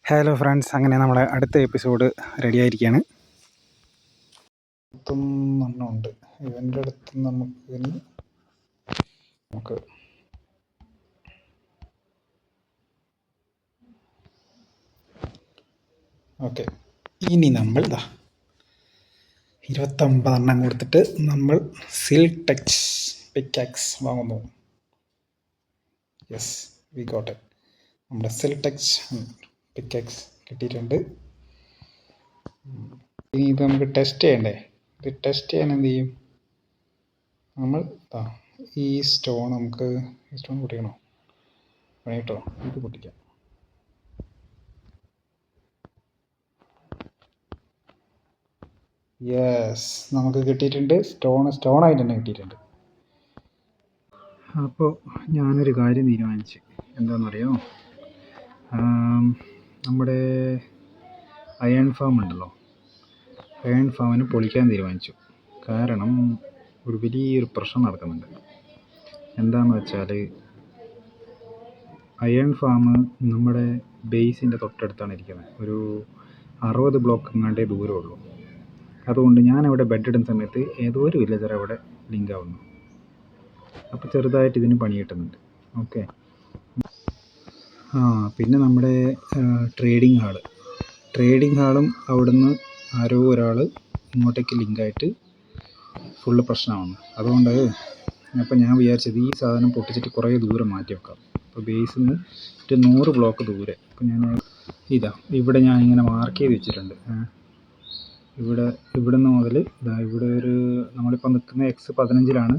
Hello friends, അങ്ങനെ നമ്മുടെ അടുത്ത എപ്പിസോഡ് റെഡി ആയിരിക്കുകയാണ്. ഉണ്ട് ഇവൻ്റെ അടുത്ത് നമുക്ക് ഓക്കെ. ഇനി നമ്മൾ 29 കൊടുത്തിട്ട് നമ്മൾ സിൽക്ക് ടച്ച് പിക്കാക്സ് വാങ്ങുന്നു. Yes, we got it. നമ്മുടെ സിൽക്ക് ടച്ച് പിക്കാക്സ് കിട്ടിയിട്ടുണ്ട്. ഇനി ഇത് നമുക്ക് ടെസ്റ്റ് ചെയ്യണ്ടേ? ഇത് ടെസ്റ്റ് ചെയ്യാൻ എന്ത് ചെയ്യും? നമ്മൾ ഈ സ്റ്റോൺ പൊട്ടിക്കണോ? വേട്ടോ, ഇത് പൊട്ടിക്കാം. യെസ്, നമുക്ക് കിട്ടിയിട്ടുണ്ട്. സ്റ്റോണായിട്ട് തന്നെ കിട്ടിയിട്ടുണ്ട്. അപ്പോൾ ഞാനൊരു കാര്യം തീരുമാനിച്ചു. എന്താണെന്നറിയോ? നമ്മുടെ അയൺ ഫാം ഉണ്ടല്ലോ, അയൺ ഫാമിന് പൊളിക്കാൻ തീരുമാനിച്ചു. കാരണം ഒരു വലിയൊരു പ്രശ്നം നടക്കുന്നുണ്ട്. എന്താണെന്ന് വെച്ചാൽ, അയൺ ഫാം നമ്മുടെ ബേസിൻ്റെ തൊട്ടടുത്താണ് ഇരിക്കുന്നത്. ഒരു 60 ബ്ലോക്ക് എങ്ങാണ്ടേ ദൂരമുള്ളൂ. അതുകൊണ്ട് ഞാനവിടെ ബെഡ് ഇടുന്ന സമയത്ത് ഏതോ ഒരു വില്ലേജർ അവിടെ ലിങ്ക് ആവുന്നു. അപ്പോൾ ചെറുതായിട്ട് ഇതിന് പണി കിട്ടുന്നുണ്ട്. ഓക്കെ. പിന്നെ നമ്മുടെ ട്രേഡിംഗ് ഹാളും അവിടുന്ന് ആരോ ഒരാൾ ഇങ്ങോട്ടേക്ക് ലിങ്കായിട്ട് ഫുള്ള് പ്രശ്നമാണ്. അതുകൊണ്ട് അപ്പോൾ ഞാൻ വിചാരിച്ചത് ഈ സാധനം പൊട്ടിച്ചിട്ട് കുറേ ദൂരം മാറ്റി വെക്കാം. അപ്പോൾ ബേസിൽ നിന്ന് ഒരു 100 ബ്ലോക്ക് ദൂരെ. അപ്പോൾ ഞാൻ ഇവിടെ ഞാൻ ഇങ്ങനെ മാർക്ക് ചെയ്ത് വെച്ചിട്ടുണ്ട്. ഇവിടുന്ന് മുതൽ ഇവിടെ ഒരു നമ്മളിപ്പോൾ നിൽക്കുന്ന X15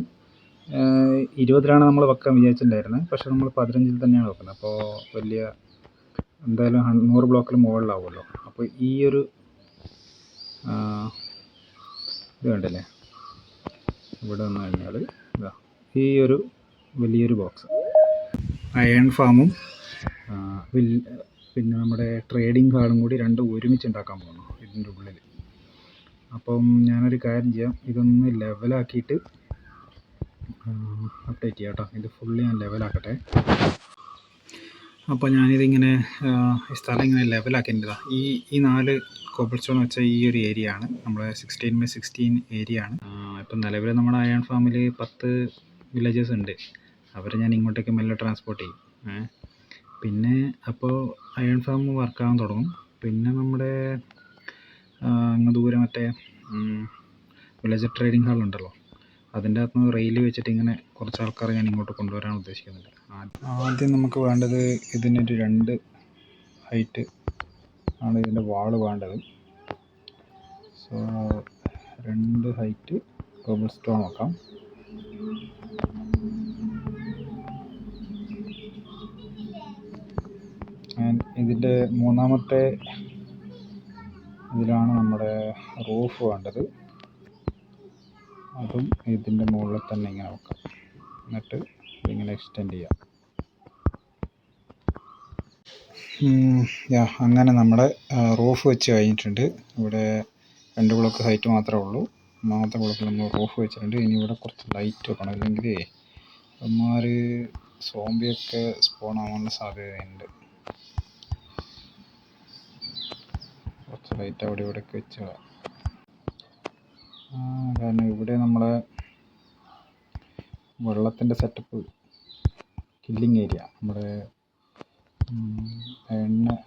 20 നമ്മൾ വെക്കാൻ വിചാരിച്ചിട്ടുണ്ടായിരുന്നത്. പക്ഷേ നമ്മൾ 15 തന്നെയാണ് വെക്കുന്നത്. അപ്പോൾ വലിയ എന്തായാലും 100 ബ്ലോക്കിൽ മുകളിലാവുമല്ലോ. അപ്പോൾ ഈ ഒരു ഇത് കണ്ടില്ലേ, ഇവിടെ വന്നു കഴിഞ്ഞാൽ ഈ ഒരു വലിയൊരു ബോക്സ് അയൺ ഫാമും പിന്നെ നമ്മുടെ ട്രേഡിംഗ് ഹാളും കൂടി രണ്ടും ഒരുമിച്ച് ഉണ്ടാക്കാൻ പോകുന്നു ഇതിൻ്റെ ഉള്ളിൽ. അപ്പം ഞാനൊരു കാര്യം ചെയ്യാം, ഇതൊന്ന് ലെവലാക്കിയിട്ട് അപ്ഡേറ്റ് ചെയ്യാം കേട്ടോ. ഇത് ഫുള്ള് ഞാൻ ലെവലാക്കട്ടെ. അപ്പോൾ ഞാനിതിങ്ങനെ സ്ഥലം ഇങ്ങനെ ലെവലാക്കേണ്ടതാണ്. ഈ 4 കോബിൾ സ്റ്റോൺ വെച്ച ഈ ഒരു ഏരിയ ആണ് നമ്മുടെ 16x16 ഏരിയ ആണ്. ഇപ്പം നിലവിൽ നമ്മുടെ അയൺ ഫാമിൽ 10 വില്ലേജേഴ്സ് ഉണ്ട്. അവരെ ഞാൻ ഇങ്ങോട്ടേക്ക് മെല്ലെ ട്രാൻസ്പോർട്ട് ചെയ്യും. പിന്നെ അപ്പോൾ അയൺ ഫാം വർക്കാകാൻ തുടങ്ങും. പിന്നെ നമ്മുടെ അങ്ങ് ദൂരെ മറ്റേ വില്ലേജർ ട്രേഡിംഗ് ഹാളുണ്ടല്ലോ, അതിൻ്റെ അകത്ത് നിന്ന് റെയിൽ വെച്ചിട്ട് ഇങ്ങനെ കുറച്ച് ആൾക്കാരെ ഞാൻ ഇങ്ങോട്ട് കൊണ്ടുവരാൻ ഉദ്ദേശിക്കുന്നുണ്ട്. ആദ്യം നമുക്ക് വേണ്ടത് ഇതിനൊരു 2 ഹൈറ്റ് ആണ് ഇതിൻ്റെ വാള് വേണ്ടത്. സോ 2 ഹൈറ്റ് കോബിൾ സ്റ്റോൺ വെക്കാം. ഇതിൻ്റെ 3ാമത്തെ ഇതിലാണ് നമ്മുടെ റൂഫ് വേണ്ടത്. അതും ഇതിൻ്റെ മുകളിൽ തന്നെ ഇങ്ങനെ വെക്കാം. എന്നിട്ട് ഇതിങ്ങനെ എക്സ്റ്റെൻഡ് ചെയ്യാം. അങ്ങനെ നമ്മുടെ റൂഫ് വെച്ച് കഴിഞ്ഞിട്ടുണ്ട്. ഇവിടെ 2 ബ്ലോക്ക് ഹൈറ്റ് മാത്രമേ ഉള്ളൂ. 3ാമത്തെ ബ്ലോക്കിൽ നമ്മൾ റൂഫ് വെച്ചിട്ടുണ്ട്. ഇനി ഇവിടെ കുറച്ച് ലൈറ്റ് വെക്കണം, അല്ലെങ്കിൽ അവന്മാർ സോംബിയൊക്കെ സ്പോൺ ആവാനുള്ള സാധ്യതയുണ്ട്. കുറച്ച് ലൈറ്റ് അവിടെ ഇവിടെയൊക്കെ വെച്ച്, കാരണം ഇവിടെ നമ്മളെ വെള്ളത്തിൻ്റെ സെറ്റപ്പ്, കില്ലിങ് ഏരിയ, നമ്മുടെ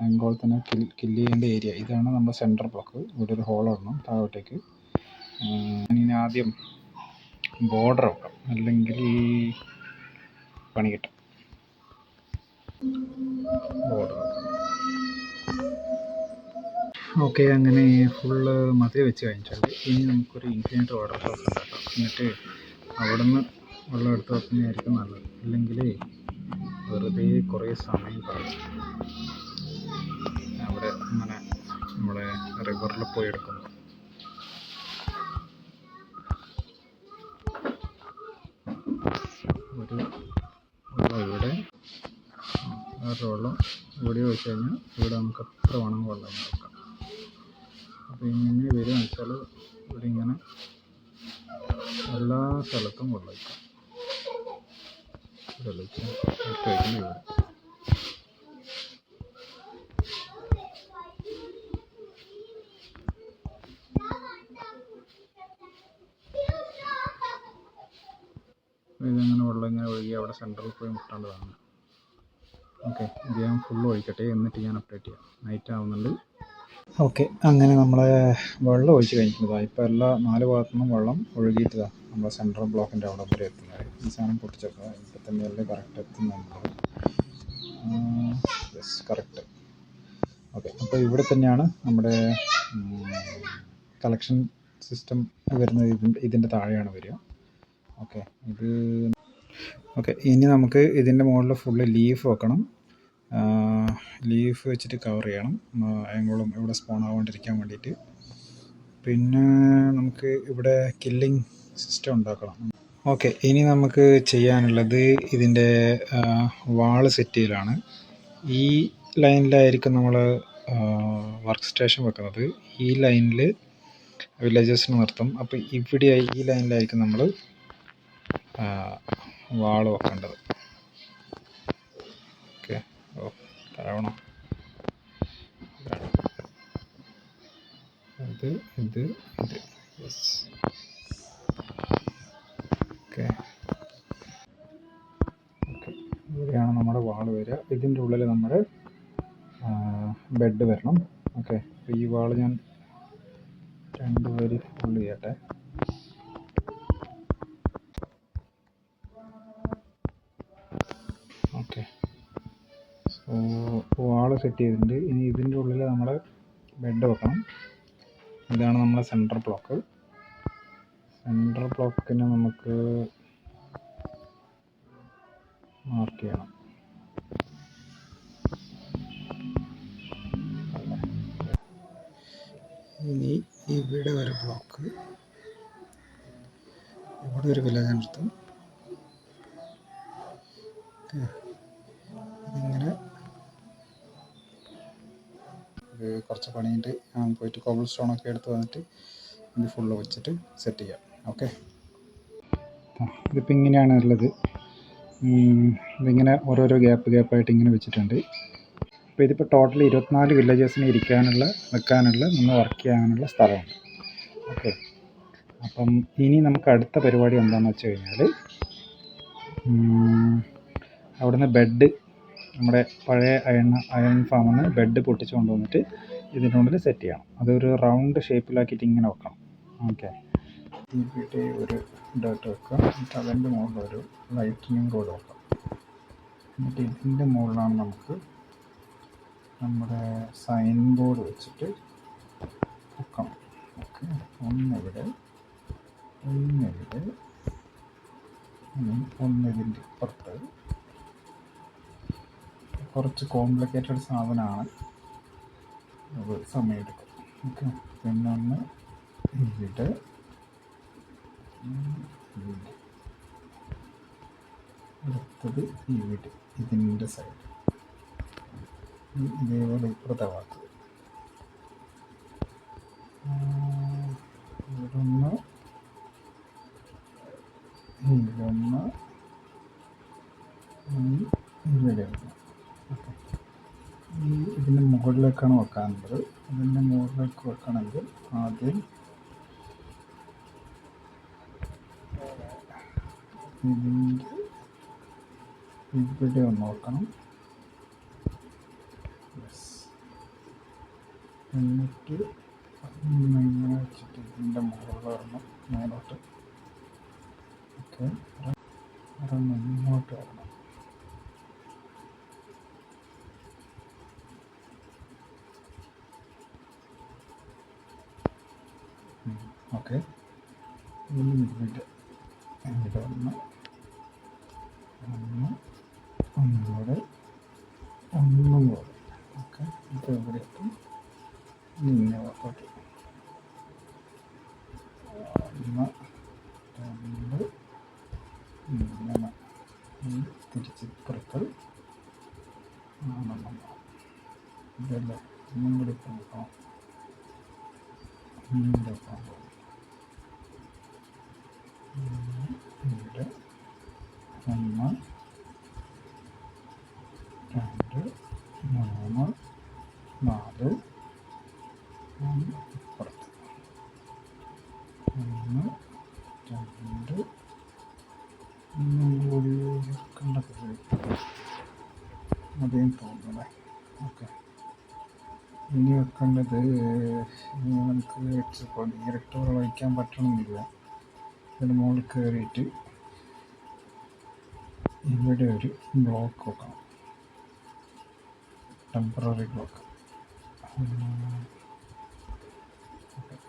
എൻഗോളത്തിനെ കില്ല് ചെയ്യേണ്ട ഏരിയ, ഇതാണ് നമ്മുടെ സെൻറ്റർ ബ്ലോക്ക്. ഇവിടെ ഒരു ഹോൾ ഇടണം താഴോട്ടേക്ക്. ഇനി ആദ്യം ബോർഡർ വെക്കാം, അല്ലെങ്കിൽ പണി കിട്ടും. Border okay. അങ്ങനെ ഫുള്ള് മതിൽ വെച്ച് കഴിഞ്ഞിട്ടുണ്ട്. ഇനി നമുക്കൊരു ഇൻഫിനിറ്റ് വാട്ടർ സോഴ്സ് ഉണ്ടാക്കാം. എന്നിട്ട് അവിടെ നിന്ന് വെള്ളം എടുത്ത് വെക്കുന്നതായിരിക്കും നല്ലത്. അല്ലെങ്കിൽ വെറുതെ കുറേ സമയം കളയും. അവിടെ അങ്ങനെ നമ്മുടെ റിവറിൽ പോയി എടുക്കുന്നു. ഒരു വെള്ളം ഇവിടെ, വേറൊരു വെള്ളം ഇവിടെ വെച്ച് കഴിഞ്ഞാൽ ഇവിടെ നമുക്ക് എത്ര വേണം വെള്ളം നോക്കാം. അപ്പോൾ ഇങ്ങനെ വരികയെന്ന് വെച്ചാൽ ഇവിടെ ഇങ്ങനെ എല്ലാ സ്ഥലത്തും വെള്ളം വയ്ക്കാം. ഇവിടെ വയ്ക്കാം, ഇവിടെ ഇതങ്ങനെ വെള്ളം ഇങ്ങനെ ഒഴുകി അവിടെ സെൻറ്ററിൽ പോയി മുട്ടേണ്ടതാണ്. ഓക്കെ, ഇത് ഞാൻ ഫുള്ള് ഒഴിക്കട്ടെ, എന്നിട്ട് ഞാൻ അപ്ഡേറ്റ് ചെയ്യാം. നൈറ്റ് ആവുന്നുണ്ട്. ഓക്കെ, അങ്ങനെ നമ്മളെ വെള്ളം ഒഴിച്ച് കഴിഞ്ഞിട്ടുള്ളതാണ്. ഇപ്പോൾ എല്ലാ 4 ഭാഗത്തു നിന്നും വെള്ളം ഒഴുകിയിട്ടതാണ് നമ്മളെ സെൻട്രൽ ബ്ലോക്കിൻ്റെ അവിടെ വരെ എത്തുന്നത്. ഈ സാധനം പൊട്ടിച്ചേക്കുക, ഇപ്പോൾ തന്നെ എല്ലാം കറക്റ്റ് എത്തുന്നുണ്ട്. Yes, correct. ഓക്കെ, അപ്പോൾ ഇവിടെ തന്നെയാണ് നമ്മുടെ കളക്ഷൻ സിസ്റ്റം വരുന്നത്. ഇതിൻ്റെ താഴെയാണ് വരിക. ഓക്കെ, ഇനി നമുക്ക് ഇതിൻ്റെ മുകളിൽ ഫുള്ള് ലീഫ് വെക്കണം. ലീഫ് വെച്ചിട്ട് കവർ ചെയ്യണം, അയങ്ങളും ഇവിടെ സ്പോൺ ആവാണ്ടിരിക്കാൻ വേണ്ടിയിട്ട്. പിന്നെ നമുക്ക് ഇവിടെ കില്ലിങ് സിസ്റ്റം ഉണ്ടാക്കണം. ഓക്കെ, ഇനി നമുക്ക് ചെയ്യാനുള്ളത് ഇതിൻ്റെ വാള് സെറ്റ് ചെയ്യലാണ്. ഈ ലൈനിലായിരിക്കും നമ്മൾ വർക്ക് സ്റ്റേഷൻ വെക്കുന്നത്. ഈ ലൈനിൽ വില്ലേജസിന് നിർത്തും. അപ്പോൾ ഇവിടെയായി ഈ ലൈനിലായിരിക്കും നമ്മൾ വാള് വെക്കേണ്ടത്. ഓക്കെ, താഴണം. ഇത് യെസ്. ഓക്കെ, ഇവിടെയാണ് നമ്മുടെ വാള് വരിക. ഇതിൻ്റെ ഉള്ളിൽ നമ്മുടെ ബെഡ് വരണം. ഓക്കെ, അപ്പോൾ ഈ വാള് ഞാൻ 2 വരി ഫുൾ ചെയ്യട്ടെ. ഓക്കെ, സോ വാള് സെറ്റ് ചെയ്തിട്ടുണ്ട്. ഇനി ഇതിൻ്റെ ഉള്ളിൽ നമ്മൾ ബെഡ് വെക്കണം. ഇതാണ് നമ്മളെ സെൻട്രൽ ബ്ലോക്ക്. സെൻട്രൽ ബ്ലോക്കിനെ നമുക്ക് മാർക്ക് ചെയ്യണം. ഇനി ഇവിടെ ഒരു ബ്ലോക്ക്, ഇവിടെ ഒരു വില്ലേജ് നിർത്തും. ഇതിങ്ങനെ കുറച്ച് പണിയിട്ട് ഞാൻ പോയിട്ട് കോബിൾ സ്റ്റോണൊക്കെ എടുത്ത് വന്നിട്ട് ഇത് ഫുള്ള് വെച്ചിട്ട് സെറ്റ് ചെയ്യാം. ഓക്കെ, ഇതിപ്പോൾ ഇങ്ങനെയാണ് ഉള്ളത്. ഇതിങ്ങനെ ഓരോരോ ഗ്യാപ്പായിട്ട് ഇങ്ങനെ വെച്ചിട്ടുണ്ട്. അപ്പോൾ ഇതിപ്പോൾ ടോട്ടൽ 24 വില്ലേജസിന് വെക്കാനുള്ള നമ്മൾ വർക്ക് ചെയ്യാനുള്ള സ്ഥലമുണ്ട്. ഓക്കെ, അപ്പം ഇനി നമുക്ക് അടുത്ത പരിപാടി എന്താണെന്ന് വെച്ച് കഴിഞ്ഞാൽ, അവിടുന്ന് ബെഡ്, നമ്മുടെ പഴയ അയൺ ഫാമിൽ നിന്ന് ബെഡ് പൊട്ടിച്ച് കൊണ്ടുവന്നിട്ട് ഇതിനുള്ളിൽ സെറ്റ് ചെയ്യണം. അതൊരു റൗണ്ട് ഷേപ്പിലാക്കിയിട്ട് ഇങ്ങനെ വെക്കണം. ഓക്കെ, ഇവിടെ ഒരു ഡോട്ട് വെക്കുക. എന്നിട്ട് അതിൻ്റെ മുകളിലൊരു ലൈറ്റിനിങ് റോഡ് വെക്കാം. എന്നിട്ട് ഇതിൻ്റെ മുകളിലാണ് നമുക്ക് നമ്മുടെ സൈൻ ബോർഡ് വെച്ചിട്ട് വെക്കണം. ഓക്കെ, ഒന്നിവിടെ, ഒന്നിതിൻ്റെ പുറത്ത്. കുറച്ച് കോംപ്ലിക്കേറ്റഡ് സാധനമാണ്, അത് സമയമെടുക്കും. ഓക്കെ, പിന്നെ ഒന്ന് ഇവിടെ, അടുത്തത് ഇവിടെ, ഇതിൻ്റെ സൈഡ്, ഇതേപോലെ ഇപ്പുറത്തെ ഭാഗത്ത് ഇവിടൊന്ന്, ഇവിടെ ഒന്ന്. ഓക്കെ, ഇതിൻ്റെ മുകളിലേക്കാണ് വെക്കാനുള്ളത്. ഇതിൻ്റെ മുകളിലേക്ക് വെക്കണമെങ്കിൽ ആദ്യം ഇതിൻ്റെ ഇവിടെ ഒന്ന് വെക്കണം. എന്നിട്ട് ഇങ്ങനെ വെച്ചിട്ട് ഇതിൻ്റെ മുകളിൽ വരണം, മേലോട്ട്. ഓക്കെ, ഇങ്ങോട്ട് വരണം. ഓക്കെ, ഇവിടെ ഒന്നുകൂടെ. ഓക്കെ, ഇപ്പോൾ ഇവിടെ എത്തും. ഇങ്ങനെ പുറത്തോട്ട് 1 2 3 തിരിച്ച് പുറത്ത്. ഇതല്ലേ ഒന്നും കൂടി പോകാം. ഇവിടെ ഇവിടെ 1 2 3 4 പുറത്ത്. 1 2 3 മതിയെന്ന് തോന്നുന്നു. ഓക്കെ, ഇനി വെക്കേണ്ടത് ഇനി നമുക്ക് ഇപ്പോൾ നേരിട്ട് വയ്ക്കാൻ പറ്റണമെന്നില്ല. ഇതിന് മുകളിൽ കയറിയിട്ട് ഇവിടെ ഒരു ബ്ലോക്ക് വെക്കണം, ടെമ്പററി ബ്ലോക്ക്.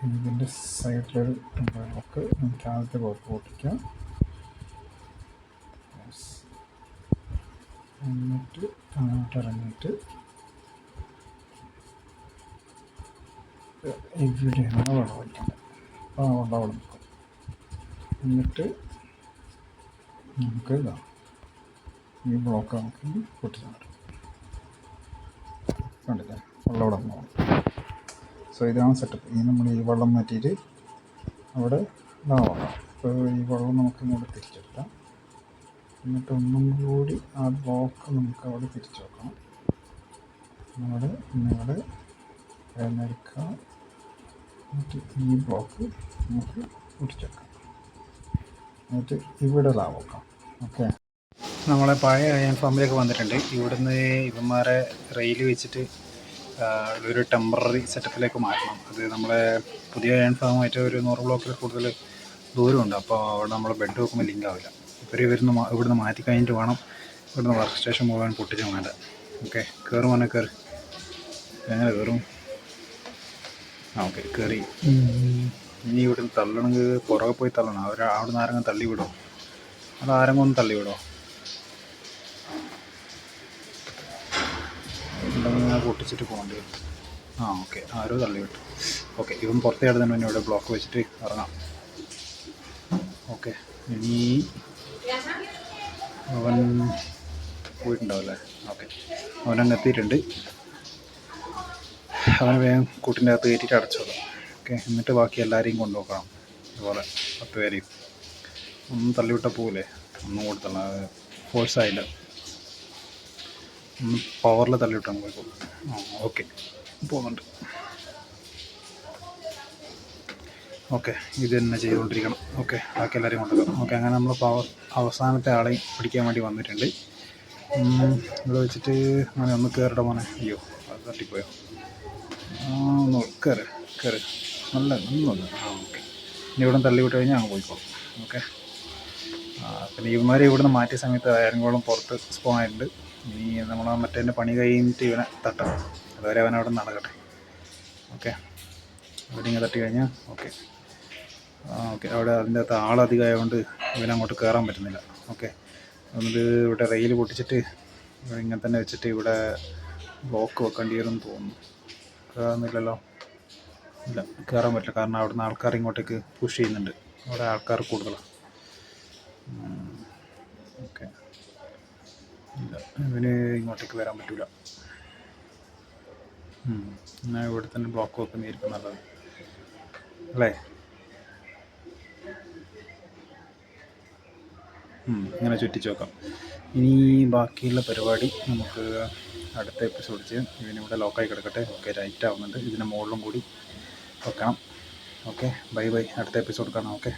ഇതിൻ്റെ സൈഡിലൊരു ടെമ്പററി ബ്ലോക്ക്. നമുക്ക് ആദ്യത്തെ ബ്ലോക്ക് പൊട്ടിക്കാം, എന്നിട്ട് അങ്ങോട്ട് ഇറങ്ങിയിട്ട് ഇവിടെയാണ് വെള്ളം വയ്ക്കേണ്ടത്. അപ്പോൾ ആ വെള്ളം അവിടെ നിൽക്കും. എന്നിട്ട് നമുക്ക് ഇതാ ഈ ബ്ലോക്ക് നമുക്ക് പൊട്ടിച്ചാൽ കണ്ടില്ലേ, വെള്ളം അവിടെ പോകണം. സോ ഇതാണ് സെറ്റപ്പ്. ഇനി നമ്മൾ ഈ വെള്ളം മാറ്റിയിട്ട് അവിടെ ഇതാവാം. അപ്പോൾ ഈ വെള്ളം നമുക്ക് ഇങ്ങോട്ട് തിരിച്ചെടുക്കാം. എന്നിട്ട് ഒന്നും കൂടി ആ ബ്ലോക്ക് നമുക്ക് അവിടെ തിരിച്ചു വെക്കണം. ഇവിടെ തിരഞ്ഞെടുക്കുക. എന്നിട്ട് ഈ ബ്ലോക്ക് നമുക്ക് പൊട്ടിച്ചെടുക്കാം. എന്നിട്ട് ഇവിടെ ലാവാക്കാം. ഓക്കെ, നമ്മളെ പഴയ അയൺ ഫാമിലേക്ക് വന്നിട്ടുണ്ട്. ഇവിടുന്ന് ഇവന്മാരെ റെയിൽ വെച്ചിട്ട് ഒരു ടെമ്പററി സെറ്റപ്പിലേക്ക് മാറ്റണം. അത് നമ്മളെ പുതിയ അയൺ ഫാമുമായിട്ട് ഒരു 100 ബ്ലോക്കിൽ കൂടുതൽ ദൂരമുണ്ട്. അപ്പോൾ അവിടെ നമ്മൾ ബെഡ് വെക്കുമ്പോൾ ലിങ്ക് ആവില്ല. ഇവിടുന്ന് മാറ്റി കഴിഞ്ഞിട്ട് വേണം ഇവിടുന്ന് വർക്ക് സ്റ്റേഷൻ മുഴുവൻ പൊട്ടിച്ച് വേണ്ട. ഓക്കെ, കയറും കയറി. എങ്ങനെ കയറും? ഓക്കെ, കയറി. ഇനി ഇവിടുന്ന് തള്ളണമെങ്കിൽ പുറകെ പോയി തള്ളണം. അവിടെ നിന്ന് ആരെങ്കിലും തള്ളി വിടോ? അത് ആരെങ്കിലും ഒന്ന് തള്ളി വിടോ? ഉണ്ടെങ്കിൽ പൊട്ടിച്ചിട്ട് പോകേണ്ടി വരും. ഓക്കെ, ആരോ തള്ളി വിട്ടു. ഓക്കെ, ഇവൻ പുറത്തേ തന്നെ ഇവിടെ ബ്ലോക്ക് വെച്ചിട്ട് ഇറങ്ങാം. ഓക്കെ, ഇനി അവൻ പോയിട്ടുണ്ടാവില്ലേ? ഓക്കെ, അവനങ്ങ് എത്തിയിട്ടുണ്ട്. അവനെ വേഗം കൂട്ടിൻ്റെ അകത്ത് കയറ്റിയിട്ട് അടച്ചോളാം. ഓക്കെ, എന്നിട്ട് ബാക്കി എല്ലാവരെയും കൊണ്ടുപോക്കണം. അതുപോലെ 10 പേരെയും ഒന്നും തള്ളിവിട്ടാൽ പോകില്ലേ? ഒന്നും കൂടി തള്ള, ഫോഴ്സായില്ല, ഒന്ന് പവറിൽ തള്ളിവിട്ടാൽ പോയിക്കോളും. ഓക്കെ, പോകുന്നുണ്ട്. ഓക്കെ, ഇത് തന്നെ ചെയ്തുകൊണ്ടിരിക്കണം. ഓക്കെ, ബാക്കി എല്ലാവരെയും കൊണ്ടുപോകാം. ഓക്കെ, അങ്ങനെ നമ്മൾ അവസാനത്തെ ആളെയും പിടിക്കാൻ വേണ്ടി വന്നിട്ടുണ്ട്. ഇവിടെ വെച്ചിട്ട് അങ്ങനെ ഒന്ന് കയറിട മോനെ. അയ്യോ, അത് തട്ടിപ്പോയോ? ഒന്ന് കയറി നല്ല ഒന്നുമില്ല. ഓക്കെ, ഇനി ഇവിടെ തള്ളിവിട്ട് കഴിഞ്ഞാൽ അങ്ങ് പോയിക്കോളും. ഓക്കെ, പിന്നെ ഇവന്മാരെ ഇവിടുന്ന് മാറ്റിയ സമയത്ത് ആരെങ്കിലും പുറത്ത് സ്പോൺ ആയിട്ടുണ്ട്. ഇനി നമ്മൾ മറ്റേ പണി കഴിഞ്ഞിട്ട് ഇവനെ തട്ടണം. അതുവരെ അവൻ അവിടെ നടക്കട്ടെ. ഓക്കെ, ഇവിടെ ഇങ്ങനെ തട്ടി കഴിഞ്ഞാൽ ഓക്കെ. അവിടെ അതിൻ്റെ അകത്ത് ആളധികമായതുകൊണ്ട് ഇവനങ്ങോട്ട് കയറാൻ പറ്റുന്നില്ല. ഓക്കെ, എന്നിട്ട് ഇവിടെ റെയിൽ പൊട്ടിച്ചിട്ട് ഇങ്ങനെ തന്നെ വെച്ചിട്ട് ഇവിടെ ബ്ലോക്ക് വെക്കേണ്ടി വരുമെന്ന് തോന്നുന്നു. കയറുന്നില്ലല്ലോ. ഇല്ല, കയറാൻ പറ്റില്ല. കാരണം അവിടുന്ന് ആൾക്കാർ ഇങ്ങോട്ടേക്ക് പുഷ് ചെയ്യുന്നുണ്ട്. അവിടെ ആൾക്കാർ കൂടുതലാണ്. ഓക്കെ, ഇല്ല, ഇവന് ഇങ്ങോട്ടേക്ക് വരാൻ പറ്റില്ല. എന്നാൽ ഇവിടെ തന്നെ ബ്ലോക്ക് വെക്കുന്നതായിരിക്കും നല്ലത് അല്ലേ? ഇങ്ങനെ ചുറ്റിച്ച് വെക്കാം. ഇനി ബാക്കിയുള്ള പരിപാടി നമുക്ക് അടുത്ത എപ്പിസോഡ് ചെയ്യാം. ഇവനിവിടെ ലോക്കായി കിടക്കട്ടെ. ഓക്കെ, റൈറ്റ് ആവുന്നുണ്ട്. ഇതിൻ്റെ മുകളിലും കൂടി വെക്കണം. Okay, bye. അടുത്ത എപ്പിസോഡ് കാണാം. ഓക്കെ.